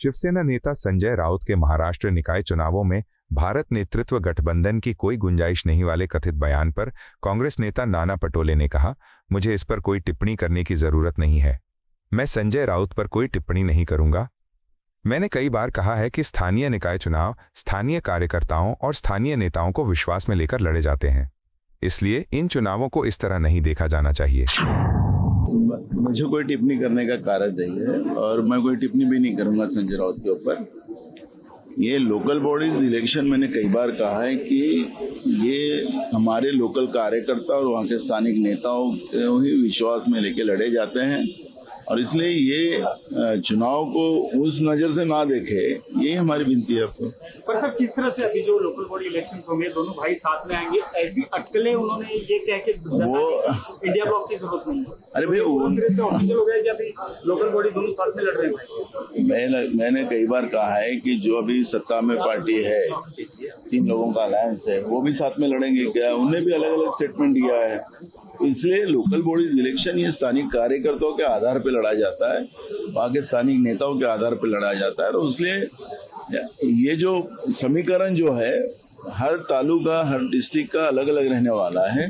शिवसेना नेता संजय राउत के महाराष्ट्र निकाय चुनावों में भारत नेतृत्व गठबंधन की कोई गुंजाइश नहीं वाले कथित बयान पर कांग्रेस नेता नाना पटोले ने कहा, मुझे इस पर कोई टिप्पणी करने की जरूरत नहीं है। मैं संजय राउत पर कोई टिप्पणी नहीं करूंगा। मैंने कई बार कहा है कि स्थानीय निकाय चुनाव स्थानीय कार्यकर्ताओं और स्थानीय नेताओं को विश्वास में लेकर लड़े जाते हैं, इसलिए इन चुनावों को इस तरह नहीं देखा जाना चाहिए। मुझे कोई टिप्पणी करने का कारण नहीं है और मैं कोई टिप्पणी भी नहीं करूंगा संजय राउत के ऊपर। ये लोकल बॉडीज इलेक्शन मैंने कई बार कहा है कि ये हमारे लोकल कार्यकर्ता और वहाँ के स्थानिक नेताओं को ही विश्वास में लेके लड़े जाते हैं और इसलिए ये चुनाव को उस नज़र से ना देखे, यही हमारी विनती है आपको। पर सर, किस तरह से अभी जो लोकल बॉडी इलेक्शंस होंगे दोनों भाई साथ में आएंगे, ऐसी अटकलें उन्होंने ये कह के वो इंडिया ब्लॉक की जरूरत नहीं है। अरे भाई वो से ऑफिशियल हो गया कि अभी लोकल बॉडी दोनों साथ में लड़ रहे हैं। मैंने कई बार कहा है कि जो अभी सत्ता में पार्टी है, 3 लोगों का अलायंस है, वो भी साथ में लड़ेंगे क्या? उन्हें भी अलग अलग स्टेटमेंट दिया है। इसलिए लोकल बॉडीज इलेक्शन ये स्थानिक कार्यकर्ताओं के आधार पर लड़ा जाता है, वहाँ के स्थानिक नेताओं के आधार पर लड़ा जाता है। और इसलिए ये जो समीकरण जो है हर तालुका हर डिस्ट्रिक्ट का अलग अलग रहने वाला है।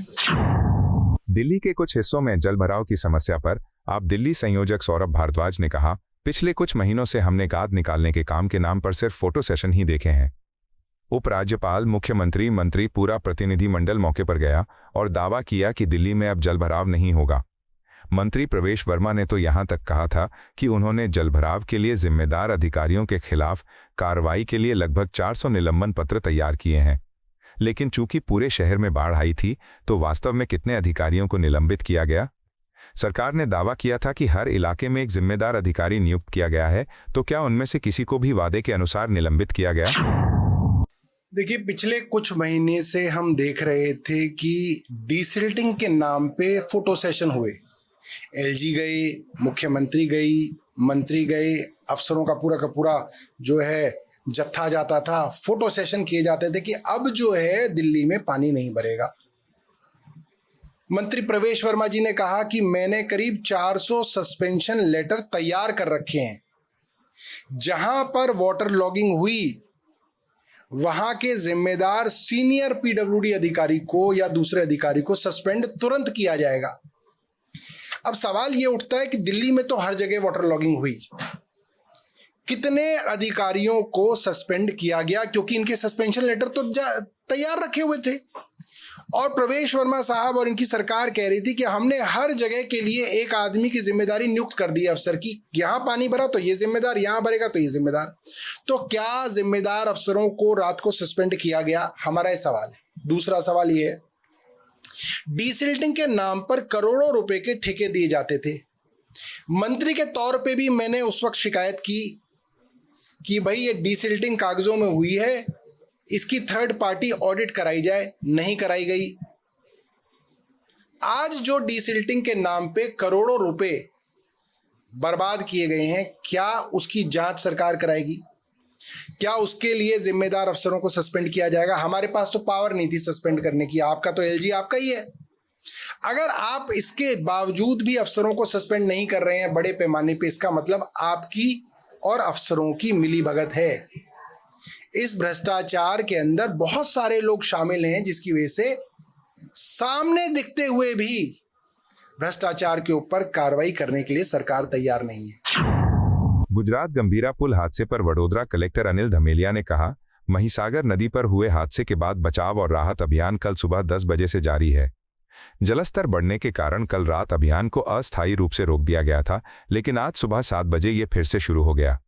दिल्ली के कुछ हिस्सों में जलभराव की समस्या पर आप दिल्ली संयोजक सौरभ भारद्वाज ने कहा, पिछले कुछ महीनों से हमने गाद निकालने के काम के नाम पर सिर्फ फोटो सेशन ही देखे हैं। उपराज्यपाल, मुख्यमंत्री, मंत्री, पूरा प्रतिनिधिमंडल मौके पर गया और दावा किया कि दिल्ली में अब जलभराव नहीं होगा। मंत्री प्रवेश वर्मा ने तो यहां तक कहा था कि उन्होंने जलभराव के लिए जिम्मेदार अधिकारियों के खिलाफ कार्रवाई के लिए लगभग 400 निलंबन पत्र तैयार किए हैं। लेकिन चूंकि पूरे शहर में बाढ़ आई थी, तो वास्तव में कितने अधिकारियों को निलंबित किया गया? सरकार ने दावा किया था कि हर इलाके में एक जिम्मेदार अधिकारी नियुक्त किया गया है, तो क्या उनमें से किसी को भी वादे के अनुसार निलंबित किया गया? देखिए, पिछले कुछ महीने से हम देख रहे थे कि डीसिल्टिंग के नाम पे फोटो सेशन हुए। एलजी गए, मुख्यमंत्री गई, मंत्री गए, अफसरों का पूरा जो है जत्था जाता था, फोटो सेशन किए जाते थे कि अब जो है दिल्ली में पानी नहीं भरेगा। मंत्री प्रवेश वर्मा जी ने कहा कि मैंने करीब 400 सस्पेंशन लेटर तैयार कर रखे हैं। जहां पर वाटर लॉगिंग हुई वहां के जिम्मेदार सीनियर पीडब्ल्यूडी अधिकारी को या दूसरे अधिकारी को सस्पेंड तुरंत किया जाएगा। अब सवाल यह उठता है कि दिल्ली में तो हर जगह वाटर लॉगिंग हुई, कितने अधिकारियों को सस्पेंड किया गया? क्योंकि इनके सस्पेंशन लेटर तो तैयार रखे हुए थे और प्रवेश वर्मा साहब और इनकी सरकार कह रही थी कि हमने हर जगह के लिए एक आदमी की जिम्मेदारी नियुक्त कर दी अफसर की। यहां पानी भरा तो ये जिम्मेदार, यहां भरेगा तो ये जिम्मेदार। तो क्या जिम्मेदार अफसरों को रात को सस्पेंड किया गया? हमारा ये सवाल है। दूसरा सवाल ये है, डीसिल्टिंग के नाम पर करोड़ों रुपए के ठेके दिए जाते थे। मंत्री के तौर पे भी मैंने उस वक्त शिकायत की कि भाई ये डीसिल्टिंग कागजों में हुई है, इसकी थर्ड पार्टी ऑडिट कराई जाए, नहीं कराई गई। आज जो डीसिल्टिंग के नाम पे करोड़ों रुपए बर्बाद किए गए हैं, क्या उसकी जांच सरकार कराएगी? क्या उसके लिए जिम्मेदार अफसरों को सस्पेंड किया जाएगा? हमारे पास तो पावर नहीं थी सस्पेंड करने की, आपका तो एलजी आपका ही है। अगर आप इसके बावजूद भी अफसरों को सस्पेंड नहीं कर रहे हैं बड़े पैमाने पे, इसका मतलब आपकी और अफसरों की मिलीभगत है। इस भ्रष्टाचार के अंदर बहुत सारे लोग शामिल हैं, जिसकी वजह से सामने दिखते हुए भी भ्रष्टाचार के ऊपर कार्रवाई करने के लिए सरकार तैयार नहीं है। गुजरात गंभीरा पुल हादसे पर वडोदरा कलेक्टर अनिल धमेलिया ने कहा, महिसागर नदी पर हुए हादसे के बाद बचाव और राहत अभियान कल सुबह 10 बजे से जारी है। जलस्तर बढ़ने के कारण कल रात अभियान को अस्थायी रूप से रोक दिया गया था, लेकिन आज सुबह 7 बजे ये फिर से शुरू हो गया।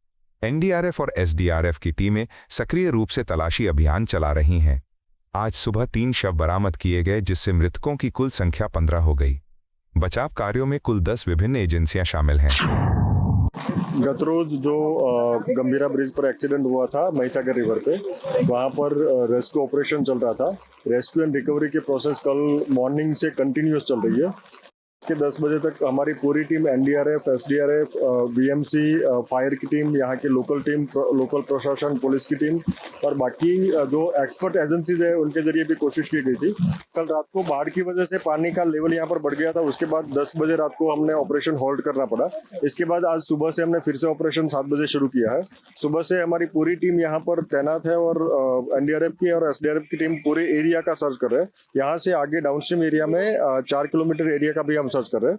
एनडीआरएफ और एसडीआरएफ की टीमें सक्रिय रूप से तलाशी अभियान चला रही हैं। आज सुबह 3 शव बरामद किए गए, जिससे मृतकों की कुल संख्या 15 हो गई। बचाव कार्यों में कुल 10 विभिन्न एजेंसियां शामिल हैं। गत रोज जो गंभीरा ब्रिज पर एक्सीडेंट हुआ था महिसागर रिवर पे, वहाँ पर रेस्क्यू ऑपरेशन चल रहा था। रेस्क्यू एंड रिकवरी की प्रोसेस कल मॉर्निंग से कंटिन्यूअस चल रही है। के 10 बजे तक हमारी पूरी team NDRF, SDRF, BMC, fire की टीम, यहाँ की लोकल टीम, लोकल प्रशासन, पुलिस की टीम और बाकी जो एक्सपर्ट एजेंसीज है उनके जरिए भी कोशिश की गई थी। कल रात को बाढ़ की वजह से पानी का लेवल यहाँ पर बढ़ गया था, उसके बाद 10 बजे रात को हमने ऑपरेशन होल्ड करना पड़ा। इसके बाद आज सुबह से हमने फिर से ऑपरेशन 7 बजे शुरू किया है। सुबह से हमारी पूरी टीम यहाँ पर तैनात है और एनडीआरएफ की और एसडीआरएफ की टीम पूरे एरिया का सर्च कर रहे हैं। यहाँ से आगे डाउनस्ट्रीम एरिया में 4 किलोमीटर एरिया का भी हम सर्च कर रहे हैं।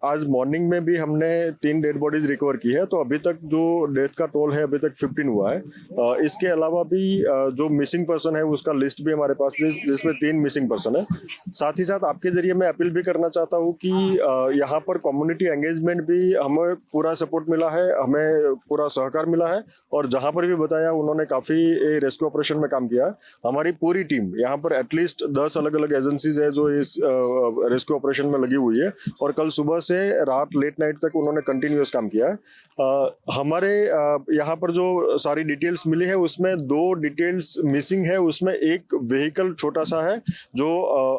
आज मॉर्निंग में भी हमने 3 डेड बॉडीज रिकवर की है, तो अभी तक जो डेथ का टोल है अभी तक 15 हुआ है। इसके अलावा भी जो मिसिंग पर्सन है उसका लिस्ट भी हमारे पास जिसमें 3 मिसिंग पर्सन है। साथ ही साथ आपके जरिए मैं अपील भी करना चाहता हूँ कि यहाँ पर कम्युनिटी एंगेजमेंट भी हमें पूरा सपोर्ट मिला है, हमें पूरा सहकार मिला है और जहाँ पर भी बताया उन्होंने काफ़ी रेस्क्यू ऑपरेशन में काम किया है। हमारी पूरी टीम यहाँ पर एटलीस्ट 10 अलग अलग एजेंसीज है जो इस रेस्क्यू ऑपरेशन में लगी हुई है और कल सुबह से रात लेट नाइट तक उन्होंने कंटिन्यूअस काम किया है। हमारे यहाँ पर जो सारी डिटेल्स मिली है उसमें 2 डिटेल्स मिसिंग है। उसमें एक व्हीकल छोटा सा है जो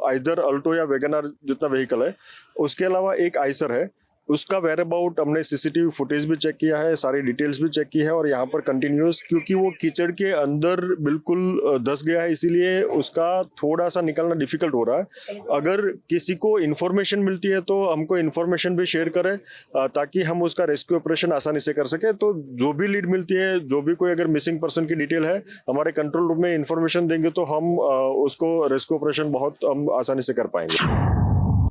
आइदर अल्टो या वैगनआर जितना व्हीकल है, उसके अलावा एक आइसर है, उसका वेयर अबाउट हमने सीसीटीवी फुटेज भी चेक किया है, सारी डिटेल्स भी चेक की है और यहाँ पर कंटिन्यूअस क्योंकि वो कीचड़ के अंदर बिल्कुल धंस गया है इसीलिए उसका थोड़ा सा निकलना डिफिकल्ट हो रहा है। अगर किसी को इन्फॉर्मेशन मिलती है तो हमको इन्फॉर्मेशन भी शेयर करें ताकि हम उसका रेस्क्यू ऑपरेशन आसानी से कर सके। तो जो भी लीड मिलती है, जो भी कोई अगर मिसिंग पर्सन की डिटेल है, हमारे कंट्रोल रूम में इन्फॉर्मेशन देंगे तो हम उसको रेस्क्यू ऑपरेशन बहुत हम आसानी से कर पाएंगे।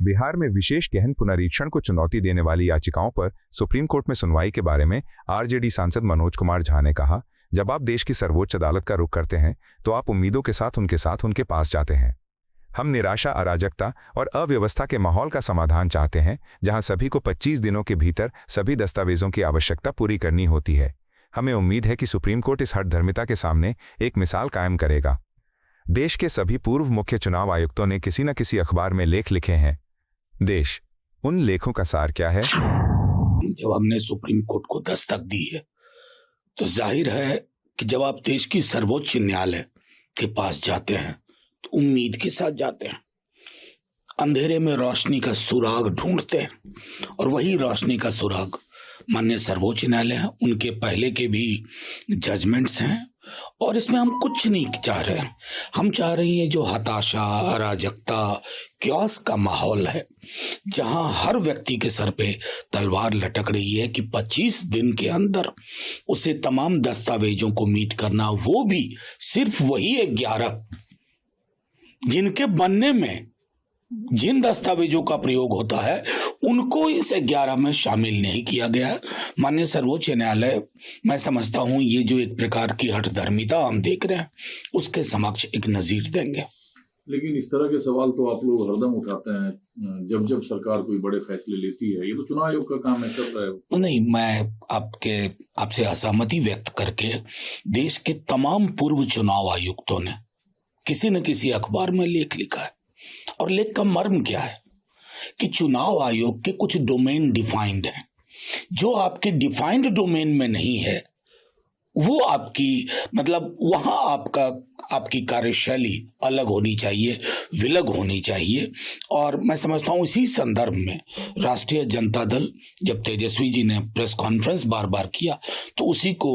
बिहार में विशेष गहन पुनरीक्षण को चुनौती देने वाली याचिकाओं पर सुप्रीम कोर्ट में सुनवाई के बारे में आरजेडी सांसद मनोज कुमार झा ने कहा, जब आप देश की सर्वोच्च अदालत का रुख करते हैं तो आप उम्मीदों के साथ उनके पास जाते हैं। हम निराशा, अराजकता और अव्यवस्था के माहौल का समाधान चाहते हैं जहां सभी को 25 दिनों के भीतर सभी दस्तावेजों की आवश्यकता पूरी करनी होती है। हमें उम्मीद है कि सुप्रीम कोर्ट इस हठधर्मिता के सामने एक मिसाल कायम करेगा। देश के सभी पूर्व मुख्य चुनाव आयुक्तों ने किसी न किसी अखबार में लेख लिखे हैं। देश उन लेखों का सार क्या है? जब हमने सुप्रीम कोर्ट को दस्तक दी है तो जाहिर है कि जब आप देश की सर्वोच्च न्यायालय के पास जाते हैं तो उम्मीद के साथ जाते हैं, अंधेरे में रोशनी का सुराग ढूंढते हैं और वही रोशनी का सुराग माननीय सर्वोच्च न्यायालय है, उनके पहले के भी जजमेंट्स हैं और इसमें हम कुछ नहीं चाह रहे हैं। हम चाह रहे हैं जो हताशा, अराजकता, क्योस का माहौल है जहां हर व्यक्ति के सर पे तलवार लटक रही है कि 25 दिन के अंदर उसे तमाम दस्तावेजों को मीट करना, वो भी सिर्फ वही 11 जिनके बनने में जिन दस्तावेजों का प्रयोग होता है उनको इस 11 में शामिल नहीं किया गया है। माननीय सर्वोच्च न्यायालय, मैं समझता हूं ये जो एक प्रकार की हठधर्मिता हम देख रहे हैं उसके समक्ष एक नजीर देंगे। लेकिन इस तरह के सवाल तो आप लोग हरदम उठाते हैं जब जब सरकार कोई बड़े फैसले लेती है, ये तो चुनाव आयोग का काम है, कर रहा है। नहीं, मैं आपसे असहमति व्यक्त करके देश के तमाम पूर्व चुनाव आयुक्तों ने किसी न किसी अखबार में लेख लिखा है और लेख का मर्म क्या है कि चुनाव आयोग के कुछ डोमेन डिफाइंड हैं, जो आपके डिफाइंड डोमेन में नहीं है वो आपकी मतलब वहां आपकी कार्यशैली अलग होनी चाहिए, विलग होनी चाहिए। और मैं समझता हूं इसी संदर्भ में राष्ट्रीय जनता दल जब तेजस्वी जी ने प्रेस कॉन्फ्रेंस बार बार किया तो उसी को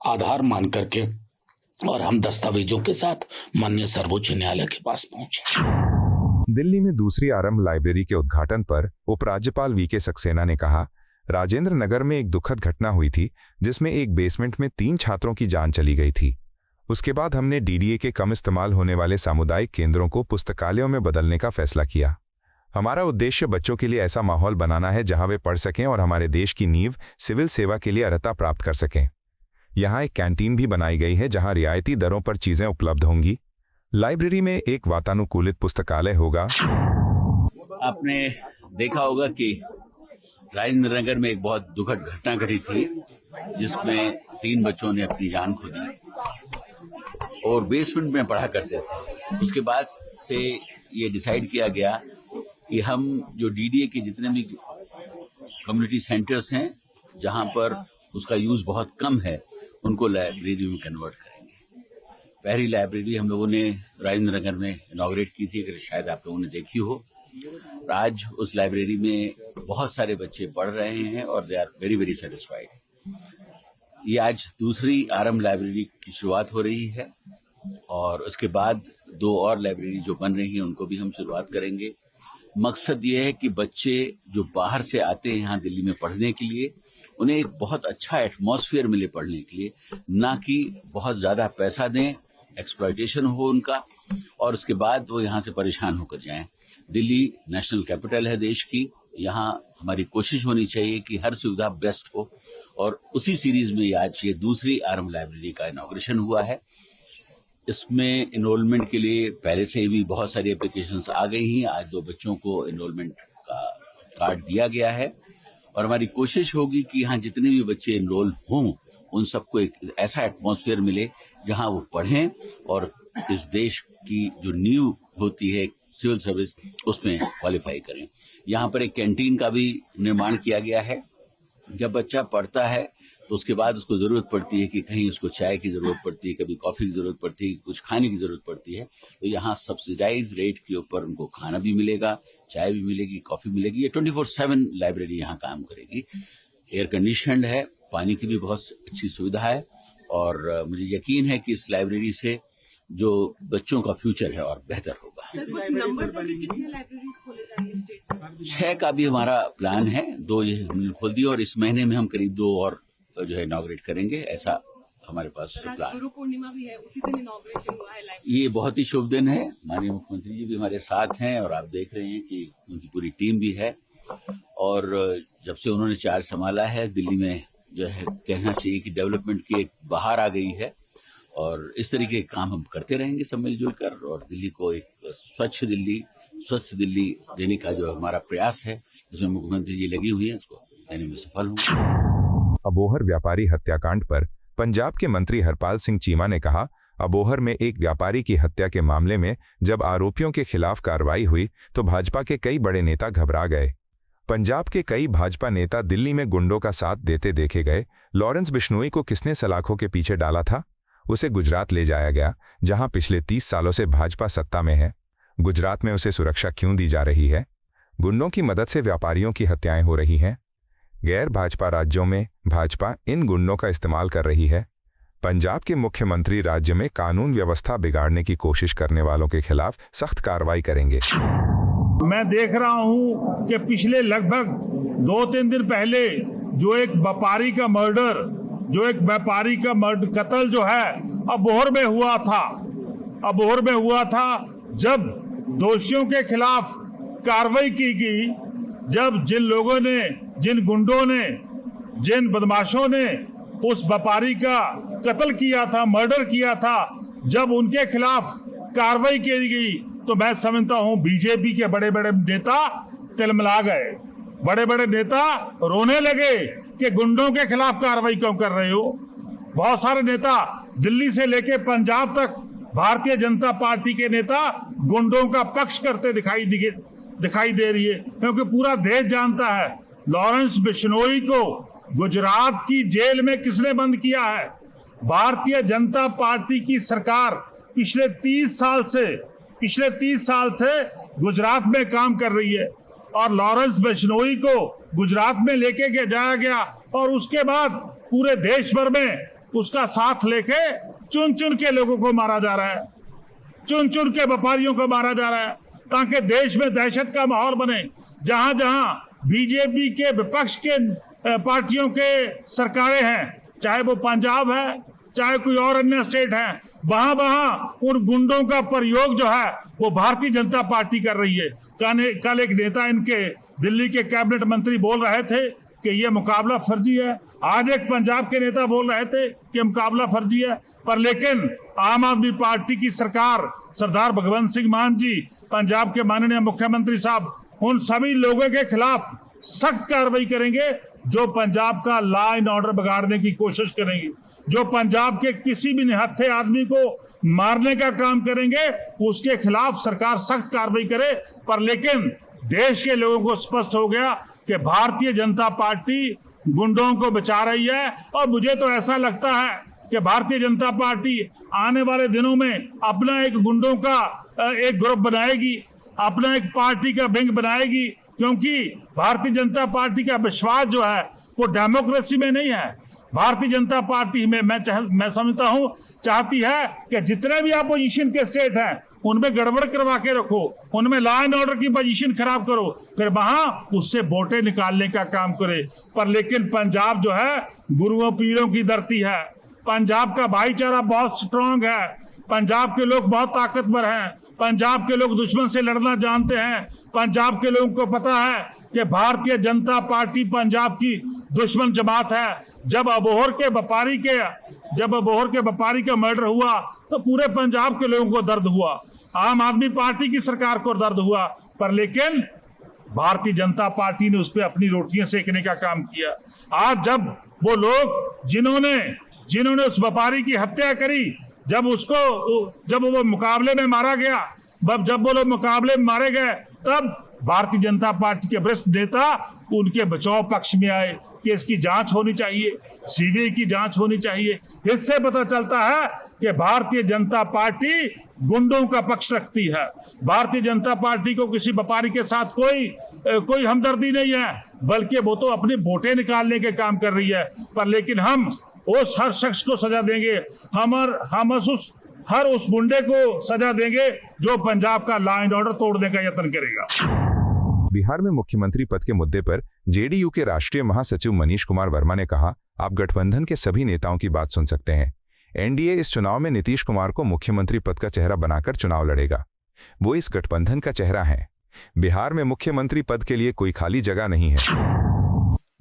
आधार मान करके और हम दस्तावेजों के साथ माननीय सर्वोच्च न्यायालय के पास पहुंचे। दिल्ली में दूसरी आरंभ लाइब्रेरी के उद्घाटन पर उपराज्यपाल वीके सक्सेना ने कहा, राजेंद्र नगर में एक दुखद घटना हुई थी जिसमें एक बेसमेंट में 3 छात्रों की जान चली गई थी। उसके बाद हमने डीडीए के कम इस्तेमाल होने वाले सामुदायिक केंद्रों को पुस्तकालयों में बदलने का फैसला किया। हमारा उद्देश्य बच्चों के लिए ऐसा माहौल बनाना है जहां वे पढ़ सकें और हमारे देश की नींव सिविल सेवा के लिए अर्हता प्राप्त कर सकें। यहाँ एक कैंटीन भी बनाई गई है जहां रियायती दरों पर चीजें उपलब्ध होंगी। लाइब्रेरी में एक वातानुकूलित पुस्तकालय होगा। आपने देखा होगा कि राजेंद्र नगर में एक बहुत दुखद घटना घटी थी जिसमें 3 बच्चों ने अपनी जान खो दी और बेसमेंट में पढ़ा करते थे। उसके बाद से ये डिसाइड किया गया कि हम जो डीडीए के जितने भी कम्युनिटी सेंटर्स हैं जहां पर उसका यूज बहुत कम है उनको लाइब्रेरी में कन्वर्ट करेंगे। पहली लाइब्रेरी हम लोगों ने राजेंद्र नगर में इनॉग्रेट की थी, अगर शायद आप लोगों ने देखी हो। आज उस लाइब्रेरी में बहुत सारे बच्चे पढ़ रहे हैं और they are very very satisfied. ये आज दूसरी आरएम लाइब्रेरी की शुरुआत हो रही है और उसके बाद 2 और लाइब्रेरी जो बन रही हैं उनको भी हम शुरुआत करेंगे। मकसद ये है कि बच्चे जो बाहर से आते हैं यहाँ दिल्ली में पढ़ने के लिए, उन्हें एक बहुत अच्छा एटमॉस्फेयर मिले पढ़ने के लिए, ना कि बहुत ज़्यादा पैसा दें, एक्सप्लॉयटेशन हो उनका और उसके बाद वो यहाँ से परेशान होकर जाएं। दिल्ली नेशनल कैपिटल है देश की, यहाँ हमारी कोशिश होनी चाहिए कि हर सुविधा बेस्ट हो और उसी सीरीज में आज ये दूसरी आरएम लाइब्रेरी का इनॉग्रेशन हुआ है। इसमें इनरोलमेंट के लिए पहले से भी बहुत सारी एप्लीकेशंस आ गई हैं। आज 2 बच्चों को इनरोलमेंट का कार्ड दिया गया है और हमारी कोशिश होगी कि यहाँ जितने भी बच्चे इनरोल हों उन सबको एक ऐसा एटमॉस्फेयर मिले जहाँ वो पढ़ें और इस देश की जो नींव होती है सिविल सर्विस उसमें क्वालिफाई करें। यहाँ पर एक कैंटीन का भी निर्माण किया गया है। जब बच्चा पढ़ता है तो उसके बाद उसको जरूरत पड़ती है कि कहीं उसको चाय की जरूरत पड़ती है, कभी कॉफी की जरूरत पड़ती है, कुछ खाने की जरूरत पड़ती है, तो यहाँ सब्सिडाइज रेट के ऊपर उनको खाना भी मिलेगा, चाय भी मिलेगी, कॉफी मिलेगी। ये 24/7 लाइब्रेरी यहाँ काम करेगी। एयर कंडीशनड है, पानी की भी बहुत अच्छी सुविधा है और मुझे यकीन है कि इस लाइब्रेरी से जो बच्चों का फ्यूचर है और बेहतर होगा। 6 का भी हमारा प्लान है, 2 ये हमने खोल दिया और इस महीने में हम करीब 2 और जो है इनॉग्रेट करेंगे, ऐसा हमारे पास प्लान। गुरु पूर्णिमा भी है, उसी दिन इनॉग्रेशन हुआ है। ये बहुत ही शुभ दिन है। माननीय मुख्यमंत्री जी भी हमारे साथ हैं और आप देख रहे हैं कि उनकी पूरी टीम भी है और जब से उन्होंने चार्ज संभाला है दिल्ली में जो है कहना चाहिए कि डेवलपमेंट की एक बहार आ गई है और इस तरीके के काम हम करते रहेंगे सब मिलजुल कर और दिल्ली को एक स्वच्छ दिल्ली, स्वस्थ दिल्ली देने का जो हमारा प्रयास है जिसमें मुख्यमंत्री जी लगी हुई है उसको देने में सफल होंगे। अबोहर व्यापारी हत्याकांड पर पंजाब के मंत्री हरपाल सिंह चीमा ने कहा, अबोहर में एक व्यापारी की हत्या के मामले में जब आरोपियों के खिलाफ कार्रवाई हुई तो भाजपा के कई बड़े नेता घबरा गए। पंजाब के कई भाजपा नेता दिल्ली में गुंडों का साथ देते देखे गए। लॉरेंस बिश्नोई को किसने सलाखों के पीछे डाला था? उसे गुजरात ले जाया गया, जहां पिछले 30 सालों से भाजपा सत्ता में है। गुजरात में उसे सुरक्षा क्यों दी जा रही है? गुंडों की मदद से व्यापारियों की हत्याएं हो रही हैं। गैर भाजपा राज्यों में भाजपा इन गुंडों का इस्तेमाल कर रही है। पंजाब के मुख्यमंत्री राज्य में कानून व्यवस्था बिगाड़ने की कोशिश करने वालों के खिलाफ सख्त कार्रवाई करेंगे। मैं देख रहा हूं कि पिछले लगभग 2-3 दिन पहले जो एक व्यापारी का मर्डर कत्ल जो है अबोहर में हुआ था। जब दोषियों के खिलाफ कार्रवाई की गई, जब जिन गुंडों ने, जिन बदमाशों ने उस व्यापारी का कत्ल किया था, मर्डर किया था, जब उनके खिलाफ कार्रवाई की गई तो मैं समझता हूं बीजेपी के बड़े बड़े नेता तिलमिला गए। बड़े बड़े नेता रोने लगे कि गुंडों के खिलाफ कार्रवाई क्यों कर रहे हो। बहुत सारे नेता दिल्ली से लेके पंजाब तक भारतीय जनता पार्टी के नेता गुंडों का पक्ष करते दिखाई दे रही है, क्योंकि पूरा देश जानता है लॉरेंस बिश्नोई को गुजरात की जेल में किसने बंद किया है। भारतीय जनता पार्टी की सरकार पिछले 30 साल से गुजरात में काम कर रही है और लॉरेंस बिश्नोई को गुजरात में लेके जाया गया और उसके बाद पूरे देश भर में उसका साथ लेके चुन चुन के लोगों को मारा जा रहा है, चुन चुन के व्यापारियों को मारा जा रहा है, ताकि देश में दहशत का माहौल बने। जहां जहां बीजेपी के विपक्ष के पार्टियों के सरकारें हैं, चाहे वो पंजाब है, चाहे कोई और अन्य स्टेट है, वहां उन गुंडों का प्रयोग जो है वो भारतीय जनता पार्टी कर रही है। कल एक नेता इनके दिल्ली के कैबिनेट मंत्री बोल रहे थे कि ये मुकाबला फर्जी है। आज एक पंजाब के नेता बोल रहे थे कि मुकाबला फर्जी है, पर लेकिन आम आदमी पार्टी की सरकार, सरदार भगवंत सिंह मान जी, पंजाब के माननीय मुख्यमंत्री साहब, उन सभी लोगों के खिलाफ सख्त कार्रवाई करेंगे जो पंजाब का लॉ एंड ऑर्डर बिगाड़ने की कोशिश करेंगे, जो पंजाब के किसी भी निहत्थे आदमी को मारने का काम करेंगे, उसके खिलाफ सरकार सख्त कार्रवाई करे। पर लेकिन देश के लोगों को स्पष्ट हो गया कि भारतीय जनता पार्टी गुंडों को बचा रही है और मुझे तो ऐसा लगता है कि भारतीय जनता पार्टी आने वाले दिनों में अपना एक गुंडों का एक ग्रुप बनाएगी अपना एक पार्टी का विंग बनाएगी, क्योंकि भारतीय जनता पार्टी का विश्वास जो है वो डेमोक्रेसी में नहीं है। भारतीय जनता पार्टी में मैं समझता हूं चाहती है कि जितने भी अपोजिशन के स्टेट हैं उनमें गड़बड़ करवा के रखो, उनमें लॉ एंड ऑर्डर की पोजीशन खराब करो, फिर वहां उससे वोटें निकालने का काम करे। पर लेकिन पंजाब जो है गुरुओं पीरों की धरती है। पंजाब का भाईचारा बहुत स्ट्रांग है, पंजाब के लोग बहुत ताकतवर हैं, पंजाब के लोग दुश्मन से लड़ना जानते हैं। पंजाब के लोगों को पता है कि भारतीय जनता पार्टी पंजाब की दुश्मन जमात है। जब अबोहर के व्यापारी का मर्डर हुआ तो पूरे पंजाब के लोगों को दर्द हुआ, आम आदमी पार्टी की सरकार को दर्द हुआ, पर लेकिन भारतीय जनता पार्टी ने उस पर अपनी रोटियां सेकने का काम किया। आज जब वो लोग जिन्होंने उस व्यापारी की हत्या करी, जब वो मुकाबले में मारा गया, जब वो लोग मुकाबले में मारे गए, तब भारतीय जनता पार्टी के वरिष्ठ नेता उनके बचाव पक्ष में आए कि इसकी जांच होनी चाहिए, सीबीआई की जांच होनी चाहिए। इससे पता चलता है कि भारतीय जनता पार्टी गुंडों का पक्ष रखती है। भारतीय जनता पार्टी को किसी व्यापारी के साथ कोई हमदर्दी नहीं है, बल्कि वो तो अपने वोटें निकालने के काम कर रही है। पर लेकिन हम उस हर शख्स को सजा देंगे, हम हर उस गुंडे को सजा देंगे जो पंजाब का लॉ एंड ऑर्डर तोड़ने का यत्न करेगा। बिहार में मुख्यमंत्री पद के मुद्दे पर जेडीयू के राष्ट्रीय महासचिव मनीष कुमार वर्मा ने कहा, आप गठबंधन के सभी नेताओं की बात सुन सकते हैं। एनडीए इस चुनाव में नीतीश कुमार को मुख्यमंत्री पद का चेहरा बनाकर चुनाव लड़ेगा। वो इस गठबंधन का चेहरा है। बिहार में मुख्यमंत्री पद के लिए कोई खाली जगह नहीं है।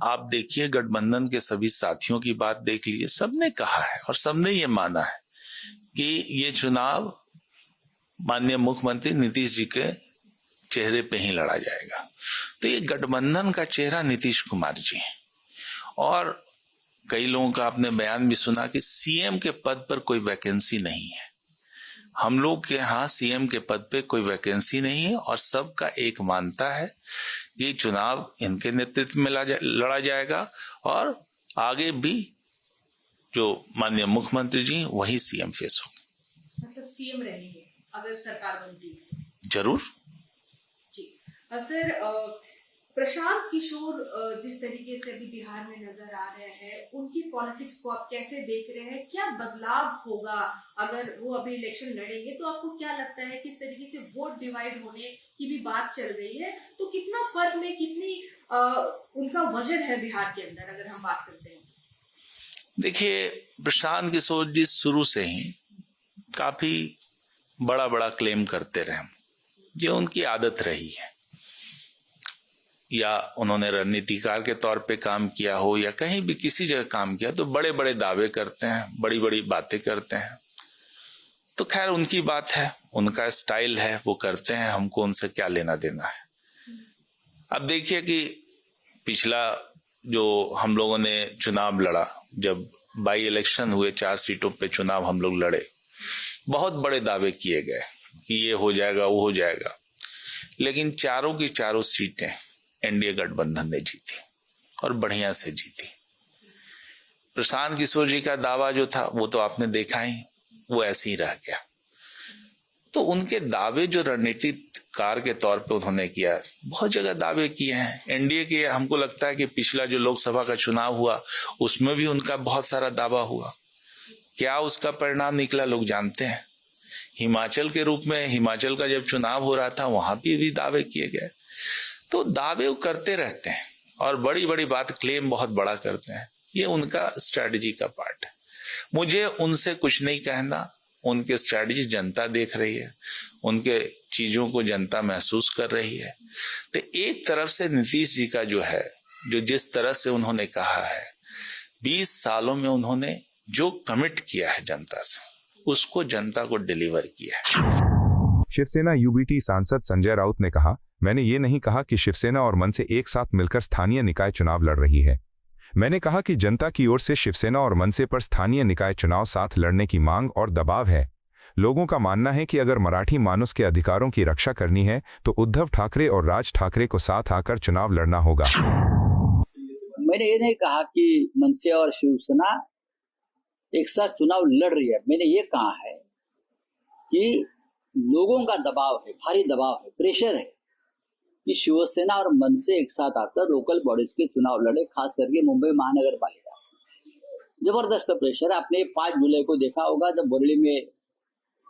आप देखिए, गठबंधन के सभी साथियों की बात देख लीजिए, सबने कहा है और सबने ये माना है कि ये चुनाव माननीय मुख्यमंत्री नीतीश जी के चेहरे पे ही लड़ा जाएगा। तो ये गठबंधन का चेहरा नीतीश कुमार जी है। और कई लोगों का आपने बयान भी सुना कि सीएम के पद पर कोई वैकेंसी नहीं है। हम लोग के यहाँ सीएम के पद पे कोई वैकेंसी नहीं है और सबका एक मानता है कि चुनाव इनके नेतृत्व में लड़ा जाएगा और आगे भी जो माननीय मुख्यमंत्री जी वही सीएम फेस होंगे। मतलब सीएम रहेंगे अगर सरकार बनती है? जरूर जी। सर, प्रशांत किशोर जिस तरीके से अभी बिहार में नजर आ रहे हैं, उनकी पॉलिटिक्स को आप कैसे देख रहे हैं? क्या बदलाव होगा अगर वो अभी इलेक्शन लड़ेंगे? तो आपको क्या लगता है किस तरीके से वोट डिवाइड होने की भी बात चल रही है, तो कितना फर्क में कितनी उनका वजन है बिहार के अंदर अगर हम बात करते हैं? देखिए, प्रशांत किशोर जी शुरू से ही काफी बड़ा क्लेम करते रहे। ये उनकी आदत रही है, या उन्होंने रणनीतिकार के तौर पे काम किया हो या कहीं भी किसी जगह काम किया, तो बड़े दावे करते हैं, बड़ी बातें करते हैं। तो खैर उनकी बात है, उनका स्टाइल है, वो करते हैं, हमको उनसे क्या लेना देना है। अब देखिए कि पिछला जो हम लोगों ने चुनाव लड़ा, जब बाई इलेक्शन हुए 4 सीटों पे चुनाव हम लोग लड़े, बहुत बड़े दावे किए गए कि ये हो जाएगा, वो हो जाएगा, लेकिन चारों की चारों सीटें एनडीए गठबंधन ने जीती और बढ़िया से जीती। प्रशांत किशोर जी का दावा जो था वो तो आपने देखा ही, वो ऐसे ही रह गया। तो उनके दावे जो रणनीतिकार के तौर पे उन्होंने किया, बहुत जगह दावे किए हैं एनडीए के। हमको लगता है कि पिछला जो लोकसभा का चुनाव हुआ उसमें भी उनका बहुत सारा दावा हुआ। क्या उसका परिणाम निकला लोग जानते हैं। हिमाचल के रूप में, हिमाचल का जब चुनाव हो रहा था वहां भी दावे किए गए। तो दावे वो करते रहते हैं और बड़ी बात क्लेम बहुत बड़ा करते हैं। ये उनका स्ट्रैटेजी का पार्ट है। मुझे उनसे कुछ नहीं कहना, उनके स्ट्रैटेजी जनता देख रही है, उनके चीजों को जनता महसूस कर रही है। तो एक तरफ से नीतीश जी का जो है, जो जिस तरह से उन्होंने कहा है, 20 सालों में उन्होंने जो कमिट किया है जनता से, उसको जनता को डिलीवर किया है। शिवसेना यूबीटी सांसद संजय राउत ने कहा, मैंने ये नहीं कहा कि शिवसेना और मन से एक साथ मिलकर स्थानीय निकाय चुनाव लड़ रही है। मैंने कहा कि जनता की ओर से शिवसेना और मनसे पर स्थानीय निकाय चुनाव साथ लड़ने की मांग और दबाव है। लोगों का मानना है कि अगर मराठी मानुस के अधिकारों की रक्षा करनी है तो उद्धव ठाकरे और राज ठाकरे को साथ आकर चुनाव लड़ना होगा। मैंने ये नहीं कहा कि मनसे और शिवसेना एक साथ चुनाव लड़ रही है। मैंने ये कहा है कि लोगों का दबाव है, भारी दबाव है, प्रेशर है कि शिवसेना और मनसे एक साथ आकर लोकल बॉडीज के चुनाव लड़े, खास करके मुंबई महानगर पालिका। जबरदस्त प्रेशर है। आपने 5 जुलाई को देखा होगा जब बरेली में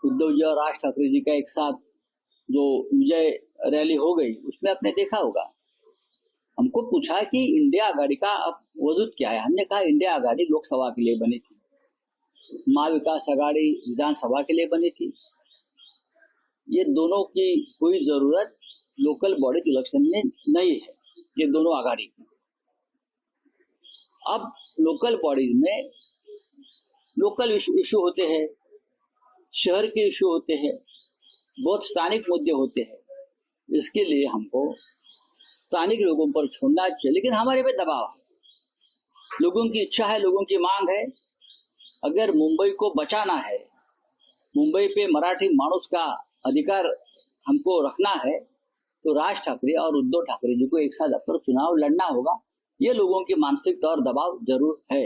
उद्धव जी और राज ठाकरे जी का एक साथ जो विजय रैली हो गई, उसमें आपने देखा होगा। हमको पूछा कि इंडिया आघाड़ी का अब वजूद क्या है। हमने कहा इंडिया आघाड़ी लोकसभा के लिए बनी थी, महाविकास आघाड़ी विधानसभा के लिए बनी थी। ये दोनों की कोई जरूरत लोकल बॉडी इलेक्शन में नहीं है, ये दोनों आघाड़ी की। अब लोकल बॉडीज में लोकल इशू होते हैं, शहर के इशू होते हैं, बहुत स्थानिक मुद्दे होते हैं। इसके लिए हमको स्थानिक लोगों पर छोड़ना चाहिए, लेकिन हमारे पे दबाव है, लोगों की इच्छा है, लोगों की मांग है। अगर मुंबई को बचाना है, मुंबई पे मराठी मानुस का अधिकार हमको रखना है, तो राज ठाकरे और उद्धव ठाकरे जी को एक साथ आकर चुनाव लड़ना होगा। ये लोगों की मानसिकता और दबाव जरूर है।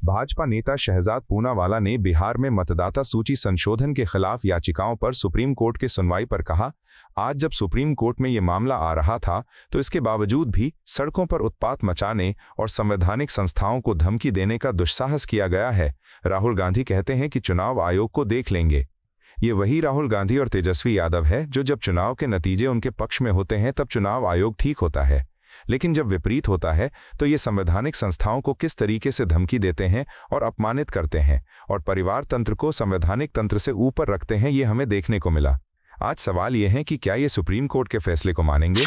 भाजपा नेता शहजाद पूनावाला ने बिहार में मतदाता सूची संशोधन के खिलाफ याचिकाओं पर सुप्रीम कोर्ट के सुनवाई पर कहा, आज जब सुप्रीम कोर्ट में ये मामला आ रहा था तो इसके बावजूद भी सड़कों पर उत्पात मचाने और संवैधानिक संस्थाओं को धमकी देने का दुस्साहस किया गया है। राहुल गांधी कहते हैं कि चुनाव आयोग को देख लेंगे। ये वही राहुल गांधी और तेजस्वी यादव है जो जब चुनाव के नतीजे उनके पक्ष में होते हैं तब चुनाव आयोग ठीक होता है, लेकिन जब विपरीत होता है तो ये संवैधानिक संस्थाओं को किस तरीके से धमकी देते हैं और अपमानित करते हैं और परिवार तंत्र को संवैधानिक तंत्र से ऊपर रखते हैं, ये हमें देखने को मिला। आज सवाल ये है कि क्या ये सुप्रीम कोर्ट के फैसले को मानेंगे?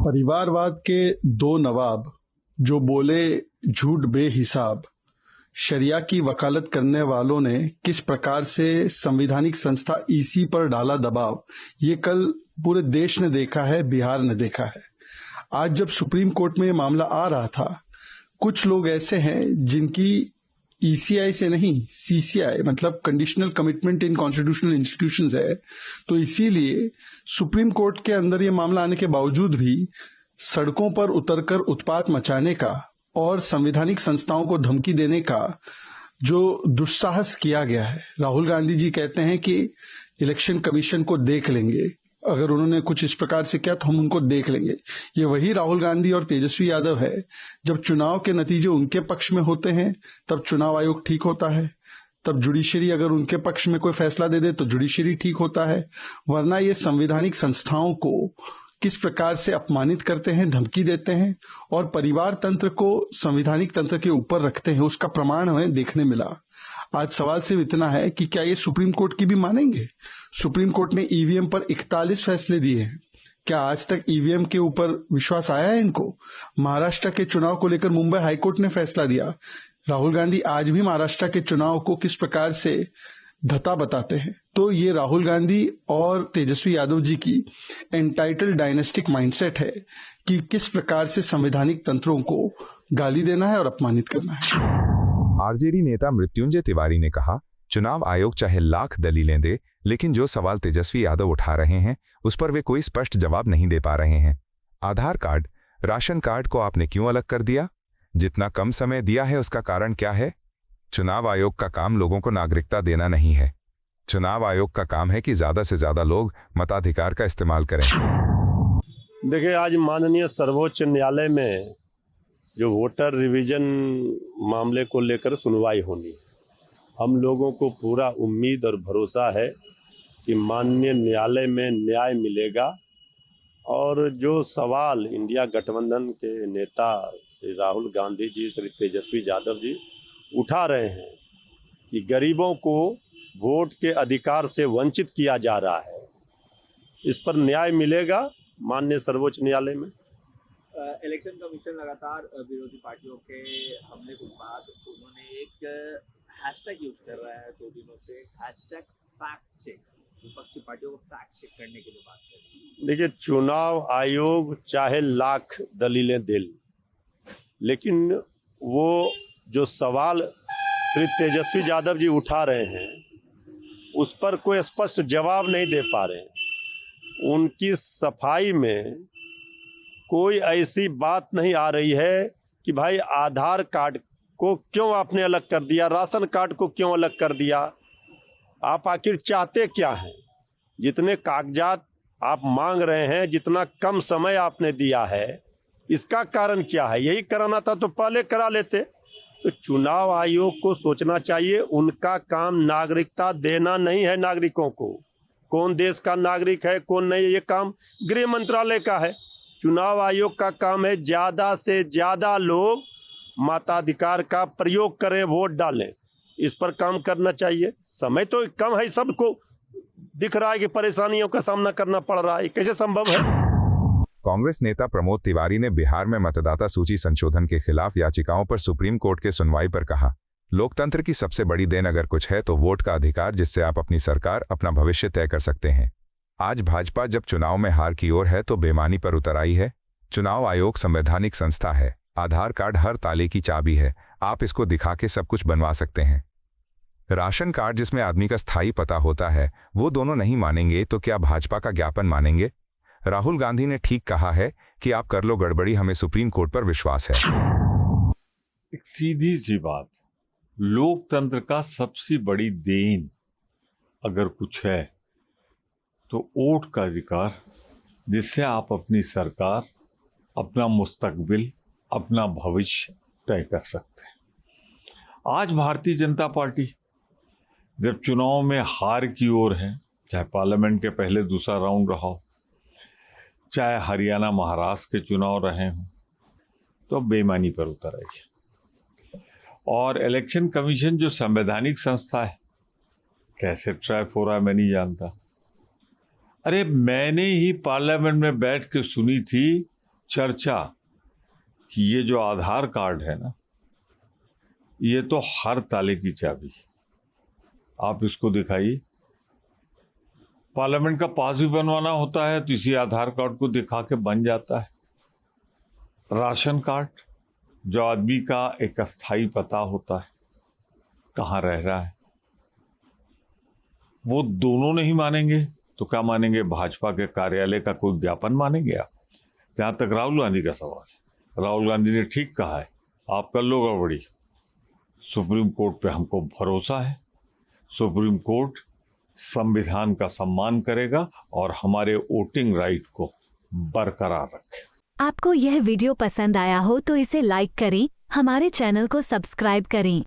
परिवारवाद के 2 नवाब जो बोले झूठ बेहिसाब, शरिया की वकालत करने वालों ने किस प्रकार से संवैधानिक संस्था ईसी पर डाला दबाव, ये कल पूरे देश ने देखा है, बिहार ने देखा है। आज जब सुप्रीम कोर्ट में ये मामला आ रहा था, कुछ लोग ऐसे हैं जिनकी ईसीआई से नहीं सीसीआई मतलब conditional commitment in constitutional institutions है, तो इसीलिए सुप्रीम कोर्ट के अंदर ये मामला आने के बावजूद भी सड़कों पर उतरकर उत्पात मचाने का और संवैधानिक संस्थाओं को धमकी देने का जो दुस्साहस किया गया है। राहुल गांधी जी कहते हैं कि इलेक्शन कमीशन को देख लेंगे, अगर उन्होंने कुछ इस प्रकार से किया तो हम उनको देख लेंगे। ये वही राहुल गांधी और तेजस्वी यादव है, जब चुनाव के नतीजे उनके पक्ष में होते हैं तब चुनाव आयोग ठीक होता है, तब जुडिशरी अगर उनके पक्ष में कोई फैसला दे दे तो जुडिशरी ठीक होता है, वरना ये संवैधानिक संस्थाओं को किस प्रकार से अपमानित करते हैं, धमकी देते हैं और परिवार तंत्र को संवैधानिक तंत्र के ऊपर रखते हैं, उसका प्रमाण हमें देखने मिला। आज सवाल सिर्फ इतना है कि क्या ये सुप्रीम कोर्ट की भी मानेंगे? सुप्रीम कोर्ट ने ईवीएम पर 41 फैसले दिए हैं, क्या आज तक ईवीएम के ऊपर विश्वास आया है इनको? महाराष्ट्र के चुनाव को लेकर मुंबई हाईकोर्ट ने फैसला दिया। राहुल गांधी आज भी महाराष्ट्र के चुनाव को किस प्रकार से धता बताते हैं। तो ये राहुल गांधी और तेजस्वी यादव जी की एंटाइटल डायनेस्टिक माइंडसेट है कि किस प्रकार से संवैधानिक तंत्रों को गाली देना है और अपमानित करना है। आरजेडी नेता मृत्युंजय तिवारी ने कहा, चुनाव आयोग चाहे लाख दलीलें दे, लेकिन जो सवाल तेजस्वी यादव उठा रहे हैं उस पर वे कोई स्पष्ट जवाब नहीं दे पा रहे हैं। आधार कार्ड, राशन कार्ड को आपने क्यों अलग कर दिया? जितना कम समय दिया है उसका कारण क्या है? चुनाव आयोग का काम लोगों को नागरिकता देना नहीं है। चुनाव आयोग का काम है कि ज्यादा से ज्यादा लोग मताधिकार का इस्तेमाल करें। देखिए, आज माननीय सर्वोच्च न्यायालय में जो वोटर रिवीजन मामले को लेकर सुनवाई होनी, हम लोगों को पूरा उम्मीद और भरोसा है कि माननीय न्यायालय में न्याय मिलेगा और जो सवाल इंडिया गठबंधन के नेता श्री राहुल गांधी जी, श्री तेजस्वी यादव जी उठा रहे हैं कि गरीबों को वोट के अधिकार से वंचित किया जा रहा है, इस पर न्याय मिलेगा माननीय सर्वोच्च न्यायालय में। इलेक्शन कमीशन लगातार विरोधी पार्टियों के हमले के बाद उन्होंने एक हैशटैग यूज कर रहा है 2 दिनों से, हैशटैग फैक्ट चेक, विपक्षी पार्टियों को फैक्ट चेक करने के लिए बात कर रही है। देखिए, चुनाव आयोग चाहे लाख दलीलें दे, लेकिन वो जो सवाल श्री तेजस्वी यादव जी उठा रहे हैं उस पर कोई स्पष्ट जवाब नहीं दे पा रहे हैं। उनकी सफाई में कोई ऐसी बात नहीं आ रही है कि भाई आधार कार्ड को क्यों आपने अलग कर दिया, राशन कार्ड को क्यों अलग कर दिया, आप आखिर चाहते क्या हैं? जितने कागजात आप मांग रहे हैं, जितना कम समय आपने दिया है, इसका कारण क्या है? यही कराना था तो पहले करा लेते। तो चुनाव आयोग को सोचना चाहिए, उनका काम नागरिकता देना नहीं है नागरिकों को। कौन देश का नागरिक है कौन नहीं, ये काम गृह मंत्रालय का है। चुनाव आयोग का काम है ज्यादा से ज्यादा लोग मताधिकार का प्रयोग करें, वोट डालें, इस पर काम करना चाहिए। समय तो कम है, सबको दिख रहा है कि परेशानियों का सामना करना पड़ रहा है, कैसे संभव है? कांग्रेस नेता प्रमोद तिवारी ने बिहार में मतदाता सूची संशोधन के खिलाफ याचिकाओं पर सुप्रीम कोर्ट के सुनवाई पर कहा, लोकतंत्र की सबसे बड़ी देन अगर कुछ है तो वोट का अधिकार, जिससे आप अपनी सरकार, अपना भविष्य तय कर सकते हैं। आज भाजपा जब चुनाव में हार की ओर है तो बेईमानी पर उतर आई है। चुनाव आयोग संवैधानिक संस्था है, आधार कार्ड हर ताले की चाबी है, आप इसको दिखा के सब कुछ बनवा सकते हैं। राशन कार्ड जिसमें आदमी का स्थायी पता होता है, वो दोनों नहीं मानेंगे तो क्या भाजपा का ज्ञापन मानेंगे? राहुल गांधी ने ठीक कहा है कि आप कर लो गड़बड़ी, हमें सुप्रीम कोर्ट पर विश्वास है। एक सीधी सी बात, लोकतंत्र का सबसे बड़ी देन अगर कुछ है तो वोट का अधिकार, जिससे आप अपनी सरकार, अपना मुस्तकबिल, अपना भविष्य तय कर सकते हैं। आज भारतीय जनता पार्टी जब चुनाव में हार की ओर है, चाहे पार्लियामेंट के पहले दूसरा राउंड रहा हो, चाहे हरियाणा महाराष्ट्र के चुनाव रहे हों, तो बेईमानी पर उतर आई है। और इलेक्शन कमीशन जो संवैधानिक संस्था है, कैसे ट्रैप हो रहा है मैं नहीं जानता। अरे मैंने ही पार्लियामेंट में बैठ के सुनी थी चर्चा कि ये जो आधार कार्ड है ना, ये तो हर ताले की चाबी, आप इसको दिखाइए। पार्लियामेंट का पास भी बनवाना होता है तो इसी आधार कार्ड को दिखा के बन जाता है। राशन कार्ड जो आदमी का एक अस्थायी पता होता है, कहाँ रह रहा है, वो दोनों नहीं मानेंगे तो क्या मानेंगे? भाजपा के कार्यालय का कोई ज्ञापन मानेंगे आप? जहां तक राहुल गांधी का सवाल है, राहुल गांधी ने ठीक कहा है, आप कर लो गड़बड़ी, सुप्रीम कोर्ट पे हमको भरोसा है। सुप्रीम कोर्ट संविधान का सम्मान करेगा और हमारे वोटिंग राइट को बरकरार रखे। आपको यह वीडियो पसंद आया हो तो इसे लाइक करें, हमारे चैनल को सब्सक्राइब करें।